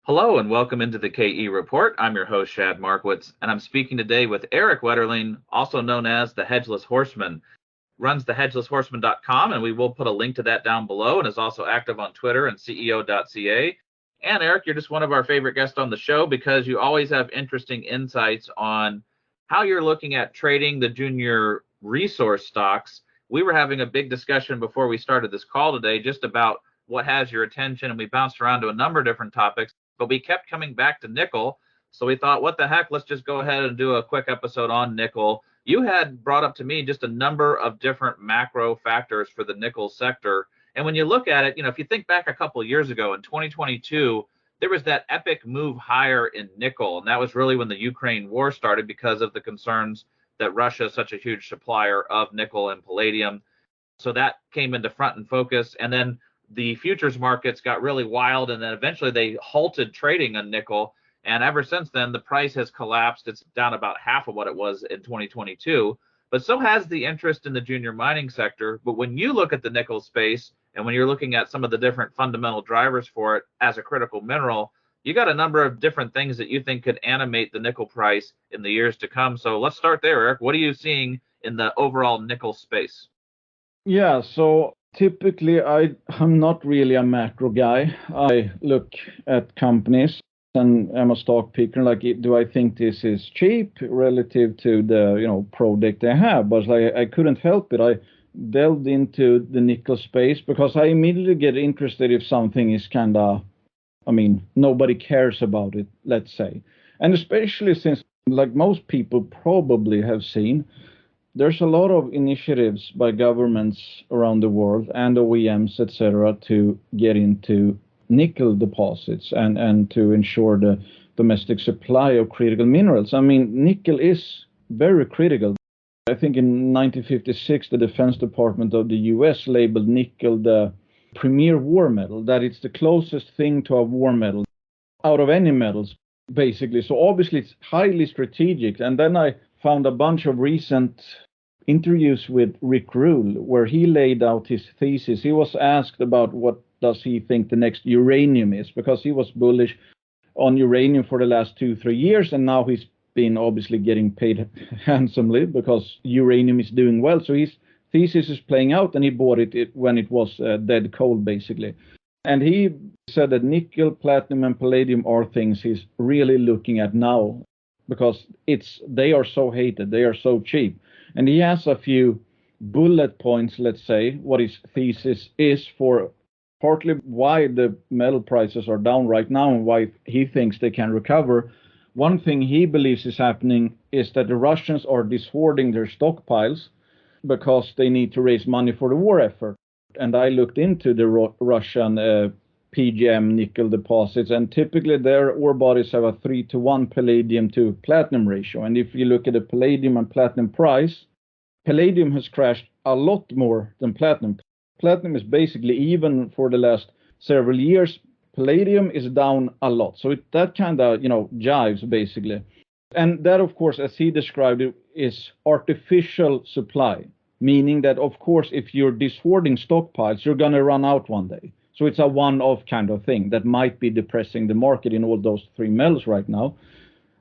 Hello and welcome into the KE Report. I'm your host, Shad Markowitz, and I'm speaking today with Erik Wetterling, also known as the Hedgeless Horseman. Runs the hedgelesshorseman.com, and we will put a link to that down below, and is also active on Twitter and CEO.ca. And Erik, you're just one of our favorite guests on the show because you always have interesting insights on how you're looking at trading the junior resource stocks. We were having a big discussion before we started this call today just about what has your attention, and we bounced around to a number of different topics, but we kept coming back to nickel. So we thought, what the heck, let's just go ahead and do a quick episode on nickel. You had brought up to me just a number of different macro factors for the nickel sector. And when you look at it, if you think back a couple of years ago in 2022, there was that epic move higher in nickel. And that was really when the Ukraine war started because of the concerns that Russia is such a huge supplier of nickel and palladium. So that came into front and focus. And then the futures markets got really wild, and then eventually they halted trading on nickel. And ever since then, the price has collapsed. It's down about half of what it was in 2022. But so has the interest in the junior mining sector. But when you look at the nickel space, and when you're looking at some of the different fundamental drivers for it as a critical mineral, you got a number of different things that you think could animate the nickel price in the years to come. So let's start there, Erik. What are you seeing in the overall nickel space? Yeah, so typically I'm not really a macro guy. I look at companies and I'm a stock picker. Like, do I think this is cheap relative to the product they have? But I couldn't help it. I delved into the nickel space because I immediately get interested if something is nobody cares about it, let's say. And especially since, like most people probably have seen, there's a lot of initiatives by governments around the world and OEMs, etc., to get into nickel deposits and to ensure the domestic supply of critical minerals. I mean, nickel is very critical. I think in 1956, the Defense Department of the US labeled nickel the premier war metal, that it's the closest thing to a war metal out of any metals, basically. So obviously it's highly strategic. And then I found a bunch of recent interviews with Rick Rule where he laid out his thesis. He was asked about what does he think the next uranium is, because he was bullish on uranium for the last 2-3 years, and now he's been obviously getting paid handsomely because uranium is doing well. So his thesis is playing out, and he bought it when it was dead coal, basically. And he said that nickel, platinum, and palladium are things he's really looking at now because they are so hated, they are so cheap. And he has a few bullet points, let's say, what his thesis is for partly why the metal prices are down right now and why he thinks they can recover. One thing he believes is happening is that the Russians are dishoarding their stockpiles because they need to raise money for the war effort. And I looked into the Russian PGM nickel deposits, and typically their ore bodies have a 3-to-1 palladium to platinum ratio. And if you look at the palladium and platinum price, palladium has crashed a lot more than platinum. Platinum is basically even for the last several years. Palladium is down a lot. So that kind of, jives basically. And that, of course, as he described it, is artificial supply, meaning that, of course, if you're dishoarding stockpiles, you're going to run out one day. So it's a one-off kind of thing that might be depressing the market in all those three metals right now.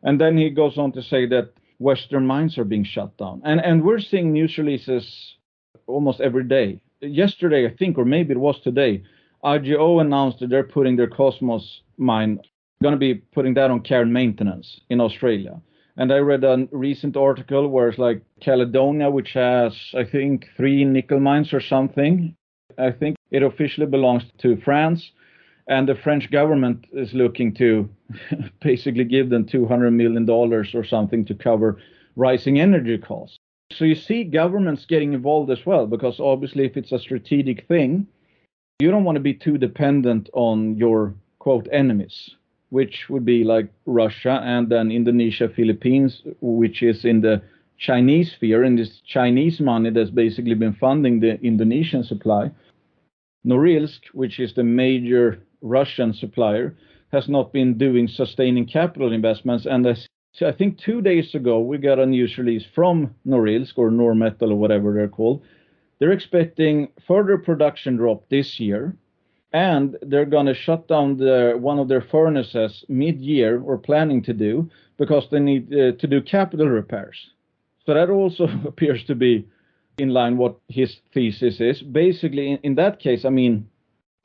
And then he goes on to say that Western mines are being shut down. And we're seeing news releases almost every day. Yesterday, I think, or maybe it was today, IGO announced that they're putting their Cosmos mine, going to be putting that on care and maintenance in Australia. And I read a recent article where it's like Caledonia, which has, I think, 3 nickel mines or something. I think it officially belongs to France. And the French government is looking to basically give them $200 million or something to cover rising energy costs. So you see governments getting involved as well, because obviously if it's a strategic thing, you don't want to be too dependent on your, quote, enemies, which would be like Russia and then Indonesia, Philippines, which is in the Chinese sphere, and this Chinese money that's basically been funding the Indonesian supply. Norilsk, which is the major Russian supplier, has not been doing sustaining capital investments. And I think 2 days ago, we got a news release from Norilsk, or Normetal, or whatever they're called. They're expecting further production drop this year. And they're going to shut down one of their furnaces mid-year, or planning to do, because they need to do capital repairs. So that also appears to be in line what his thesis is. Basically, in that case, I mean,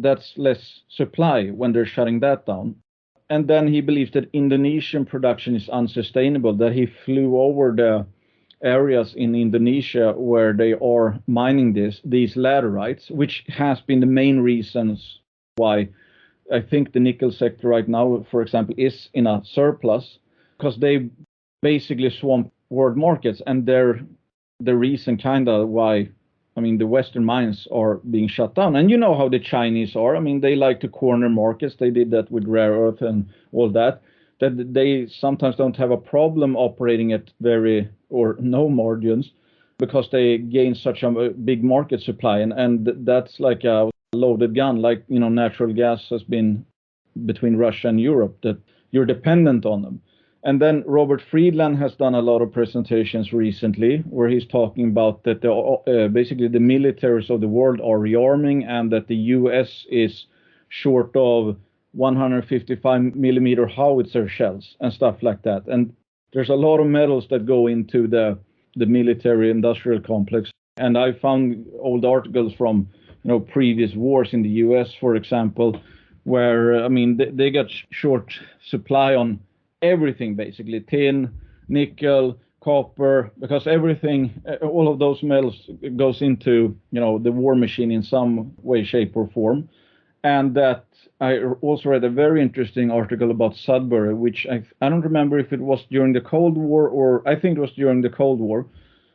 that's less supply when they're shutting that down. And then he believes that Indonesian production is unsustainable, that he flew over the areas in Indonesia where they are mining these laterites, which has been the main reasons why I think the nickel sector right now, for example, is in a surplus, because they basically swamp world markets, and they're the reason kind of why, I mean, the Western mines are being shut down. And you know how the Chinese are. I mean, they like to corner markets. They did that with rare earth and all that. That they sometimes don't have a problem operating at very or no margins, because they gain such a big market supply. And that's like a loaded gun, like, you know, natural gas has been between Russia and Europe, that you're dependent on them. And then Robert Friedland has done a lot of presentations recently where he's talking about that basically the militaries of the world are rearming, and that the US is short of 155 millimeter howitzer shells and stuff like that. And there's a lot of metals that go into the military industrial complex. And I found old articles from, you know, previous wars in the US, for example, where, I mean, they got short supply on everything, basically tin, nickel, copper, because everything, all of those metals goes into, you know, the war machine in some way, shape, or form. And that I also read a very interesting article about Sudbury, which I don't remember if it was during the Cold War, or I think it was during the Cold War.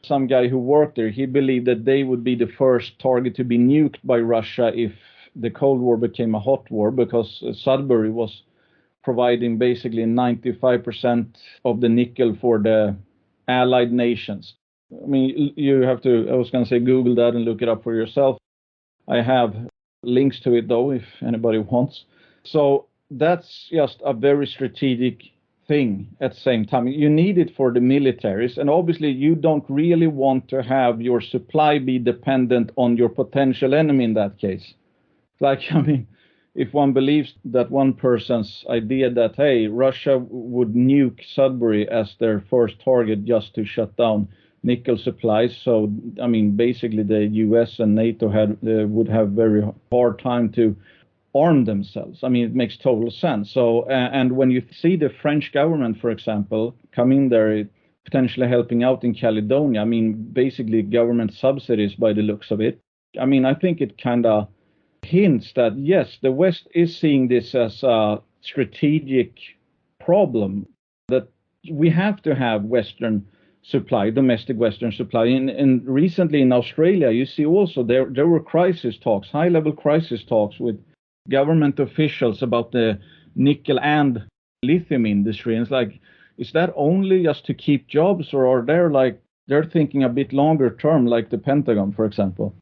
Some guy who worked there, he believed that they would be the first target to be nuked by Russia if the Cold War became a hot war, because Sudbury was providing basically 95% of the nickel for the allied nations. I mean, you have to, I was going to say, Google that and look it up for yourself. I have links to it, though, if anybody wants. So that's just a very strategic thing at the same time. You need it for the militaries, and obviously you don't really want to have your supply be dependent on your potential enemy in that case. Like, I mean, if one believes that one person's idea that, hey, Russia would nuke Sudbury as their first target just to shut down nickel supplies, so, I mean, basically the US and NATO would have very hard time to arm themselves. I mean, it makes total sense. So, and when you see the French government, for example, come in there, potentially helping out in Caledonia, I mean, basically government subsidies by the looks of it. I mean, I think it kind of hints that, yes, the West is seeing this as a strategic problem, that we have to have Western supply, domestic Western supply. And recently in Australia, you see also there were crisis talks, high-level crisis talks with government officials about the nickel and lithium industry. And it's like, is that only just to keep jobs, or are they're thinking a bit longer term, like the Pentagon, for example?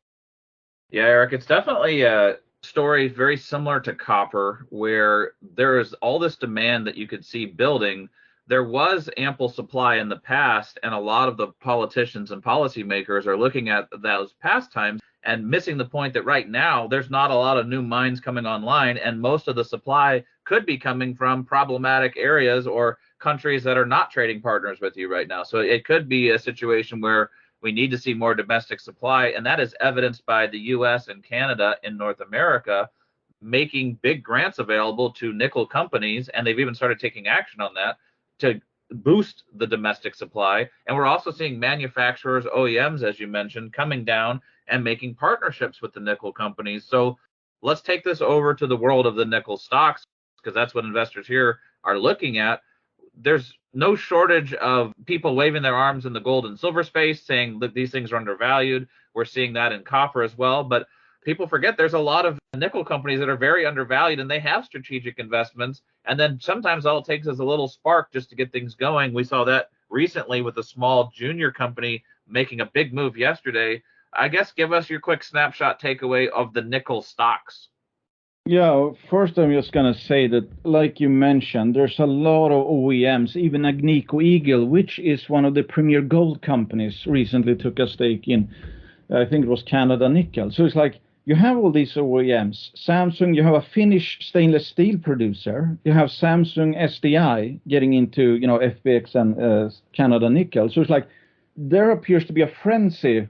Yeah, Eric, it's definitely a story very similar to copper, where there is all this demand that you could see building. There was ample supply in the past, and a lot of the politicians and policymakers are looking at those past times and missing the point that right now there's not a lot of new mines coming online, and most of the supply could be coming from problematic areas or countries that are not trading partners with you right now. So it could be a situation where we need to see more domestic supply, and that is evidenced by the US and Canada in North America making big grants available to nickel companies, and they've even started taking action on that to boost the domestic supply. And we're also seeing manufacturers, OEMs, as you mentioned, coming down and making partnerships with the nickel companies. So let's take this over to the world of the nickel stocks, because that's what investors here are looking at. There's no shortage of people waving their arms in the gold and silver space saying that these things are undervalued. We're seeing that in copper as well. But people forget there's a lot of nickel companies that are very undervalued, and they have strategic investments. And then sometimes all it takes is a little spark just to get things going. We saw that recently with a small junior company making a big move yesterday. I guess give us your quick snapshot takeaway of the nickel stocks. Yeah, first I'm just going to say that, like you mentioned, there's a lot of OEMs, even Agnico-Eagle, which is one of the premier gold companies, recently took a stake in, I think it was Canada Nickel. So it's like, you have all these OEMs. Samsung, you have a Finnish stainless steel producer. You have Samsung SDI getting into, FPX and Canada Nickel. So it's like there appears to be a frenzy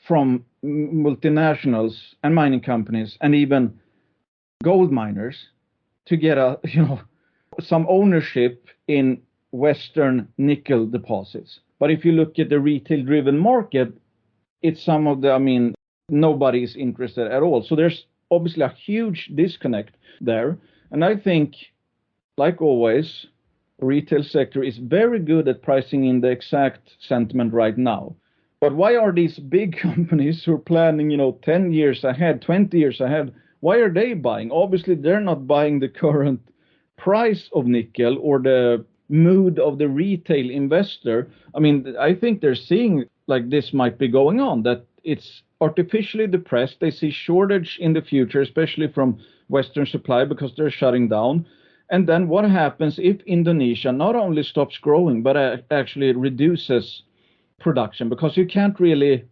from multinationals and mining companies and even gold miners to get some ownership in Western nickel deposits. But if you look at the retail-driven market, it's some of the, nobody is interested at all. So there's obviously a huge disconnect there. And I think, like always, retail sector is very good at pricing in the exact sentiment right now. But why are these big companies who are planning, 10 years ahead, 20 years ahead, why are they buying? Obviously, they're not buying the current price of nickel or the mood of the retail investor. I think they're seeing like this might be going on, that it's artificially depressed. They see shortage in the future, especially from Western supply because they're shutting down. And then what happens if Indonesia not only stops growing, but actually reduces production? Because you can't really,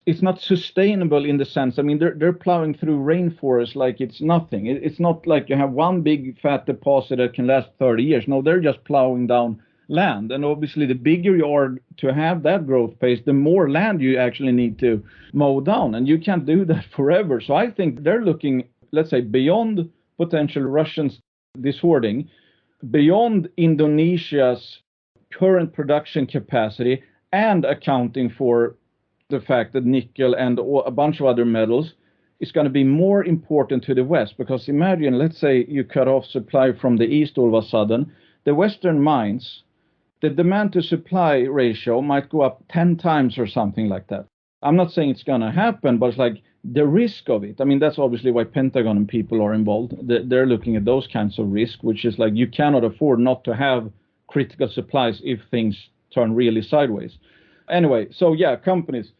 it's not sustainable in the sense, they're plowing through rainforest like it's nothing. It's not like you have one big fat deposit that can last 30 years. No, they're just plowing down land. And obviously the bigger you are to have that growth pace, the more land you actually need to mow down. And you can't do that forever. So I think they're looking, let's say, beyond potential Russian dishoarding, beyond Indonesia's current production capacity, and accounting for the fact that nickel and a bunch of other metals is going to be more important to the West. Because imagine, let's say you cut off supply from the East all of a sudden, the Western mines, the demand to supply ratio might go up 10 times or something like that. I'm not saying it's going to happen, but it's like the risk of it. That's obviously why Pentagon and people are involved. They're looking at those kinds of risk, which is like you cannot afford not to have critical supplies if things turn really sideways. Anyway, so yeah, companies.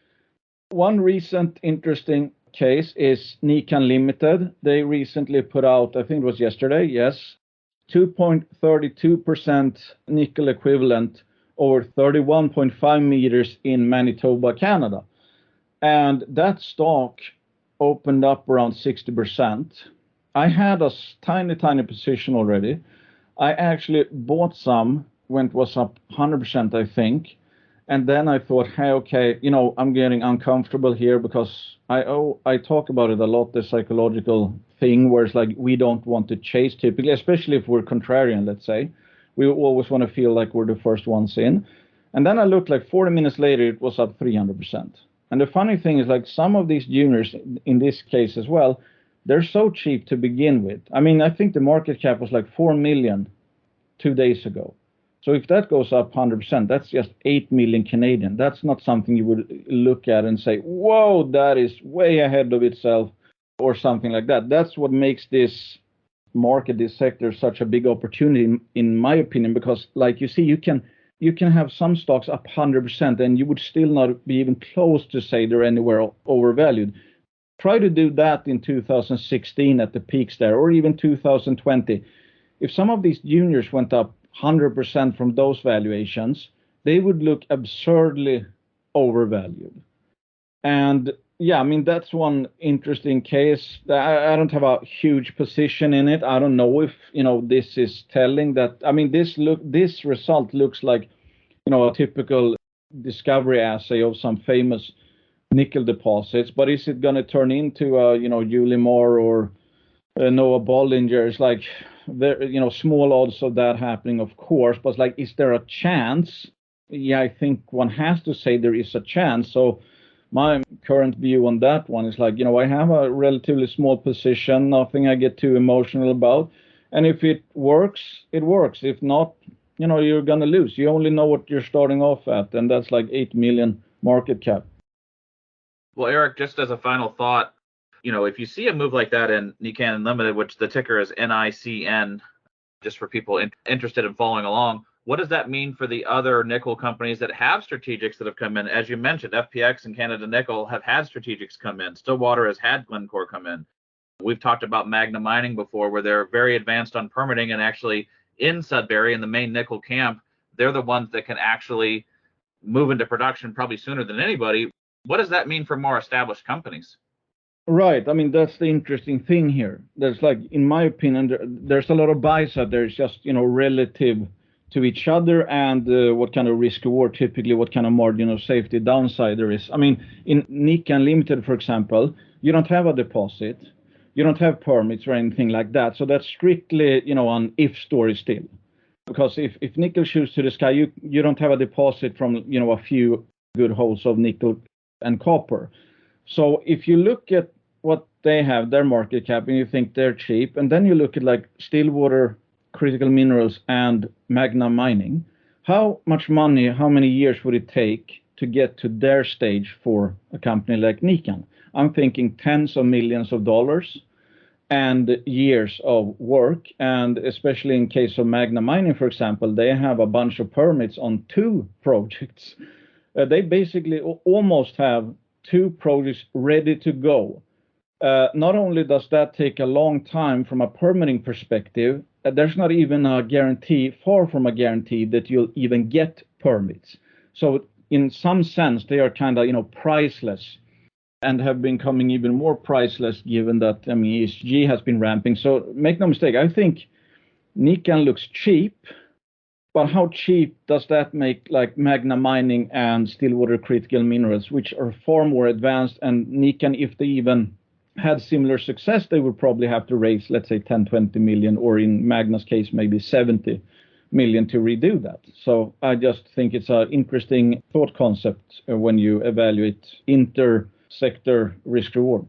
One recent interesting case is Nican Limited. They recently put out, I think it was yesterday, yes, 2.32% nickel equivalent over 31.5 meters in Manitoba, Canada. And that stock opened up around 60%. I had a tiny position already. I actually bought some when it was up 100%, I think. And then I thought, hey, okay, I'm getting uncomfortable here because I talk about it a lot, the psychological thing where it's like we don't want to chase typically, especially if we're contrarian, let's say. We always want to feel like we're the first ones in. And then I looked like 40 minutes later, it was up 300%. And the funny thing is like some of these juniors in this case as well, they're so cheap to begin with. I think the market cap was like 4 million 2 days ago. So if that goes up 100%, that's just 8 million Canadian. That's not something you would look at and say, whoa, that is way ahead of itself or something like that. That's what makes this market, this sector, such a big opportunity, in my opinion, because like you see, you can have some stocks up 100% and you would still not be even close to say they're anywhere overvalued. Try to do that in 2016 at the peaks there, or even 2020. If some of these juniors went up 100% from those valuations, they would look absurdly overvalued. And yeah, that's one interesting case. I don't have a huge position in it. I don't know if this is telling that. This result looks like a typical discovery assay of some famous nickel deposits. But is it going to turn into Ulimar or Noah Bollinger? It's like small odds of that happening, of course, but like, is there a chance? Yeah, I think one has to say there is a chance. So my current view on that one is like, I have a relatively small position, nothing I get too emotional about. And if it works, it works. If not, you're going to lose. You only know what you're starting off at, and that's like 8 million market cap. Well, Erik, just as a final thought, if you see a move like that in Nican Limited, which the ticker is NICN, just for people interested in following along, what does that mean for the other nickel companies that have strategics that have come in? As you mentioned, FPX and Canada Nickel have had strategics come in. Stillwater has had Glencore come in. We've talked about Magna Mining before, where they're very advanced on permitting, and actually in Sudbury, in the main nickel camp, they're the ones that can actually move into production probably sooner than anybody. What does that mean for more established companies? Right. I mean, that's the interesting thing here. There's like, in my opinion, there's a lot of bias out there. It's just, relative to each other and what kind of risk reward, typically what kind of margin of safety downside there is. I mean, in Nican Limited, for example, you don't have a deposit, you don't have permits or anything like that. So that's strictly, an if story still. Because if nickel shoots to the sky, you don't have a deposit from, a few good holes of nickel and copper. So if you look at what they have, their market cap, and you think they're cheap, and then you look at like Stillwater Critical Minerals and Magna Mining, how much money, how many years would it take to get to their stage for a company like Nican? I'm thinking tens of millions of dollars and years of work. And especially in case of Magna Mining, for example, they have a bunch of permits on 2 projects. They basically almost have 2 projects ready to go. Not only does that take a long time from a permitting perspective, there's not even a guarantee, far from a guarantee, that you'll even get permits. So in some sense, they are kind of, priceless, and have been becoming even more priceless given that, ESG has been ramping. So make no mistake, I think Nican looks cheap, but how cheap does that make like Magna Mining and Stillwater Critical Minerals, which are far more advanced, and Nican, if they even had similar success, they would probably have to raise, let's say, 10-20 million, or in Magna's case, maybe 70 million to redo that. So I just think it's an interesting thought concept when you evaluate inter-sector risk reward.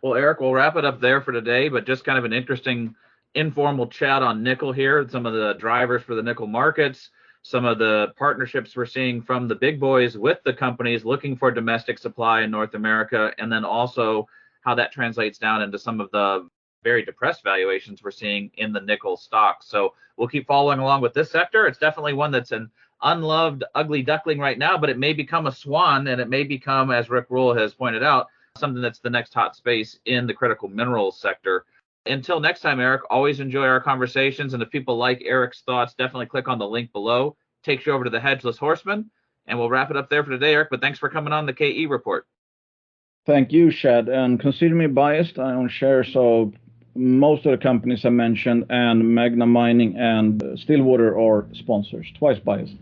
Well, Erik, we'll wrap it up there for today, but just kind of an interesting informal chat on nickel here, some of the drivers for the nickel markets, some of the partnerships we're seeing from the big boys with the companies looking for domestic supply in North America, and then also how that translates down into some of the very depressed valuations we're seeing in the nickel stocks. So we'll keep following along with this sector. It's definitely one that's an unloved, ugly duckling right now, but it may become a swan, and it may become, as Rick Rule has pointed out, something that's the next hot space in the critical minerals sector. Until next time, Erik, always enjoy our conversations. And if people like Erik's thoughts, definitely click on the link below. Takes you over to the Hedgeless Horseman. And we'll wrap it up there for today, Erik. But thanks for coming on the KE Report. Thank you, Shad. And consider me biased. I own shares of most of the companies I mentioned, and Magna Mining and Stillwater are sponsors. Twice biased.